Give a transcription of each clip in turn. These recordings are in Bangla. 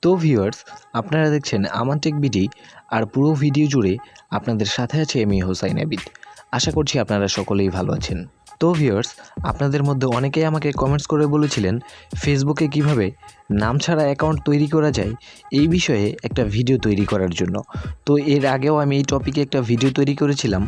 তো ভিউয়ার্স, আপনারা দেখছেন আমান টেক বিডি আর পুরো ভিডিও জুড়ে আপনাদের সাথে আছে আমি হোসাইন আবিদ। আশা করছি আপনারা সকলেই ভালো আছেন। তো ভিউয়ার্স, আপনাদের মধ্যে অনেকেই আমাকে কমেন্টস করে বলেছিলেন ফেসবুকে কিভাবে নাম ছাড়া অ্যাকাউন্ট তৈরি করা যায় এই বিষয়ে একটা ভিডিও তৈরি করার জন্য। তো এর আগেও আমি এই টপিকে একটা ভিডিও তৈরি করেছিলাম।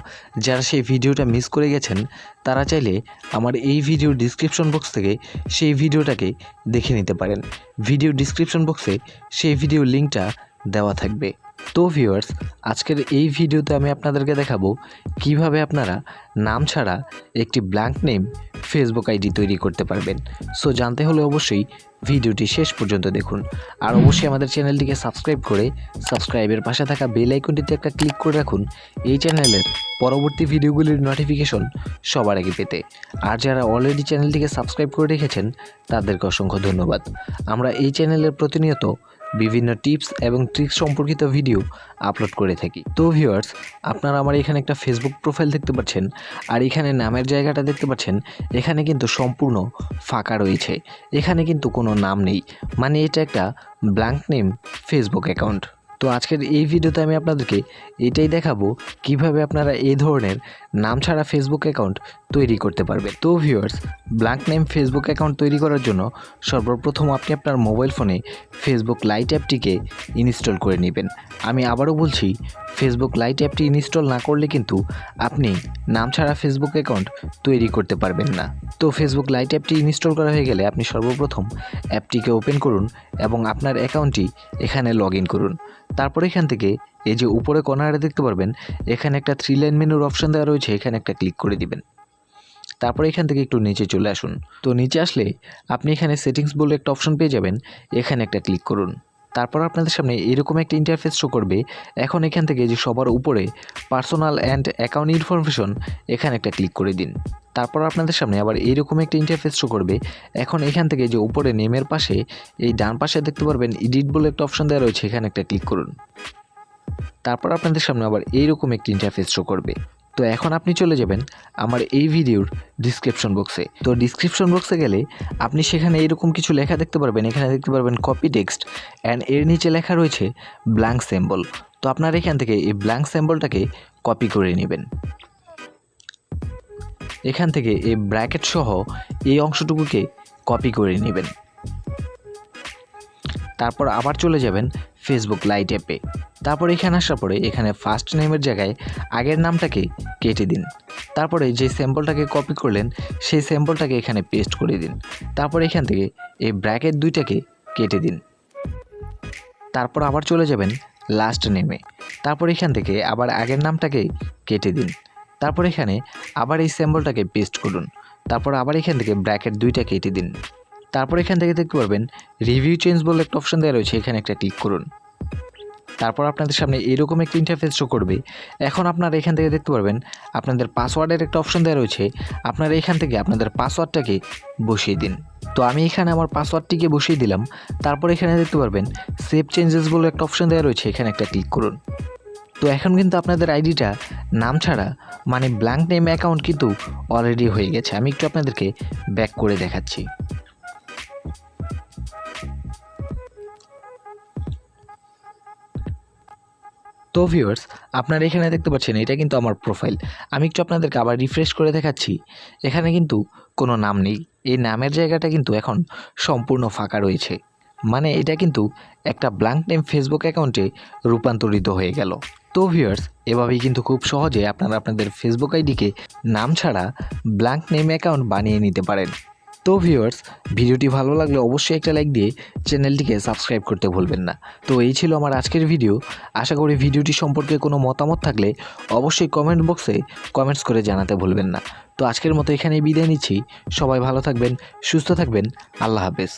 যারা সেই ভিডিওটা মিস করে গেছেন তারা চাইলে আমার এই ভিডিওর ডিসক্রিপশন বক্স থেকে সেই ভিডিওটাকে দেখে নিতে পারেন। ভিডিও ডিসক্রিপশন বক্সে সেই ভিডিওর লিঙ্কটা দেওয়া থাকবে। তো ভিউয়ার্স, আজকের এই ভিডিওতে আমি আপনাদেরকে দেখাবো কিভাবে আপনারা নাম ছাড়া একটি ব্ল্যাঙ্ক নেম ফেসবুক আইডি তৈরি করতে পারবেন। সো জানতে হলে অবশ্যই ভিডিওটি শেষ পর্যন্ত দেখুন। আর অবশ্যই আমাদের চ্যানেলটিকে সাবস্ক্রাইব করে সাবস্ক্রাইবের পাশে থাকা বেল আইকনটিতে একটা ক্লিক করে রাখুন এই চ্যানেলের পরবর্তী ভিডিওগুলির নোটিফিকেশন সবার আগে পেতে। আর যারা অলরেডি চ্যানেলটিকে সাবস্ক্রাইব করে রেখেছেন তাদেরকে অসংখ্য ধন্যবাদ। আমরা এই চ্যানেলের প্রতিনিয়ত বিভিন্ন টিপস এবং ট্রিক্স সম্পর্কিত ভিডিও আপলোড করে থাকি। তো ভিউয়ার্স, আপনারা আমার এখানে একটা ফেসবুক প্রোফাইল দেখতে পাচ্ছেন, আর এখানে নামের জায়গাটা দেখতে পাচ্ছেন। এখানে কিন্তু সম্পূর্ণ ফাঁকা রয়েছে, এখানে কিন্তু কোনো নাম নেই, মানে এটা একটা ব্ল্যাঙ্ক নেম ফেসবুক অ্যাকাউন্ট। তো আজকের এই ভিডিওতে আমি আপনাদেরকে এটাই দেখাবো কিভাবে আপনারা এই ধরনের নাম ছাড়া ফেসবুক অ্যাকাউন্ট তৈরি করতে পারবেন। তো viewers, blank name Facebook account তৈরি করার জন্য সর্বপ্রথম আপনি আপনার মোবাইল ফোনে ফেসবুক লাইট অ্যাপটিকে ইনস্টল করে নেবেন। আমি আবারও বলছি, ফেসবুক লাইট অ্যাপটি ইনস্টল না করলে কিন্তু আপনি নাম ছাড়া ফেসবুক অ্যাকাউন্ট তৈরি করতে পারবেন না। তো ফেসবুক লাইট অ্যাপটি ইনস্টল করা হয়ে গেলে আপনি সর্বপ্রথম অ্যাপটিকে ওপেন করুন এবং আপনার অ্যাকাউন্টটি এখানে লগ ইন করুন। তারপর এখান থেকে এই যে উপরে কর্নারে দেখতে পারবেন এখানে একটা 3 লাইন মেনুর অপশন দেওয়া রয়েছে, এখানে একটা ক্লিক করে দিবেন। তারপর এখান থেকে একটু নিচে চলে আসুন। তো নিচে আসলে আপনি এখানে সেটিংস বলে একটা অপশন পেয়ে যাবেন, এখানে একটা ক্লিক করুন। তারপর আপনাদের সামনে এরকম একটা ইন্টারফেস শো করবে। এখন এখান থেকে যে সবার উপরে পার্সোনাল অ্যান্ড অ্যাকাউন্ট ইনফরমেশন, এখানে একটা ক্লিক করে দিন। তারপর আপনাদের সামনে আবার এইরকম একটা ইন্টারফেস শো করবে। এখন এখান থেকে যে উপরে নেমের পাশে এই ডান পাশে দেখতে পারবেন এডিট বলে একটা অপশন দেওয়া রয়েছে, এখানে একটা ক্লিক করুন। তারপর আপনাদের সামনে আবার এইরকম একটি ইন্টারফেস শো করবে। তো এখন আপনি চলে যাবেন আমার এই ভিডিওর ডিসক্রিপশন বক্সে। তো ডিসক্রিপশন বক্সে গেলে আপনি সেখানে এইরকম কিছু লেখা দেখতে পারবেন, এখানে দেখতে পারবেন কপি টেক্সট অ্যান্ড এর নিচে লেখা রয়েছে ব্ল্যাঙ্ক সিম্বল। তো আপনারা এখান থেকে এই ব্ল্যাঙ্ক সিম্বলটাকে কপি করে নেবেন। এখান থেকে এই ব্র্যাকেট সহ এই অংশটুকুকে কপি করে নেবেন। তারপর আবার চলে যাবেন ফেসবুক লাইট অ্যাপে। তারপর এখানে আসার পরে এখানে ফার্স্ট নেমের জায়গায় আগের নামটাকে কেটে দিন। তারপরে যে স্যাম্পলটাকে কপি করলেন সেই স্যাম্পলটাকে এখানে পেস্ট করে দিন। তারপর এখান থেকে এই ব্র্যাকেট দুইটাকে কেটে দিন। তারপর আবার চলে যাবেন লাস্ট নেমে। তারপর এখান থেকে আবার আগের নামটাকে কেটে দিন। তারপর এখানে আবার এই স্যাম্পলটাকে পেস্ট করুন। তারপর আবার এখান থেকে ব্র্যাকেট দুইটা কেটে দিন। তারপর এখান থেকে দেখতে পারবেন রিভিউ চেঞ্জ বলে একটা অপশন দেওয়া রয়েছে, এখানে একটা ক্লিক করুন। তারপর আপনাদের সামনে এরকম একটা ইন্টারফেস শো করবে। এখন আপনারা এখান থেকে দেখতে পারবেন আপনাদের পাসওয়ার্ডের একটা অপশন দেওয়া রয়েছে, আপনারা এখান থেকে আপনাদের পাসওয়ার্ডটাকে বসিয়ে দিন। তো আমি এখানে আমার পাসওয়ার্ডটিকে বসিয়ে দিলাম। তারপর এখানে দেখতে পারবেন সেভ চেঞ্জেস বলে একটা অপশন দেওয়া রয়েছে, এখানে একটা ক্লিক করুন। তো এখন কিন্তু আপনাদের আইডিটা নাম ছাড়া মানে ব্ল্যাঙ্ক নেম অ্যাকাউন্ট কিন্তু অলরেডি হয়ে গেছে। আমি একটু আপনাদেরকে ব্যাক করে দেখাচ্ছি। তো ভিউয়ার্স, আপনারা এখানে দেখতে পাচ্ছেন এটা কিন্তু আমার প্রোফাইল। আমি একটু আপনাদেরকে আবার রিফ্রেশ করে দেখাচ্ছি। এখানে কিন্তু কোনো নাম নেই, এই নামের জায়গাটা কিন্তু এখন সম্পূর্ণ ফাঁকা রয়েছে, মানে এটা কিন্তু একটা ব্ল্যাঙ্ক নেম ফেসবুক অ্যাকাউন্টে রূপান্তরিত হয়ে গেল। তো ভিউয়ার্স, এভাবেই কিন্তু খুব সহজে আপনারা আপনাদের ফেসবুক আইডিকে নাম ছাড়া ব্ল্যাঙ্ক নেম অ্যাকাউন্ট বানিয়ে নিতে পারেন। তো ভিউয়ার্স, ভিডিওটি ভালো লাগলে অবশ্যই একটা লাইক দিয়ে চ্যানেলটিকে সাবস্ক্রাইব করতে ভুলবেন না। তো এই ছিল আমার আজকের ভিডিও। আশা করি ভিডিওটি সম্পর্কে কোনো মতামত থাকলে অবশ্যই কমেন্ট বক্সে কমেন্টস করে জানাতে ভুলবেন না। তো আজকের মতো এখানেই বিদায় নিচ্ছি। সবাই ভালো থাকবেন, সুস্থ থাকবেন। আল্লাহ হাফেজ।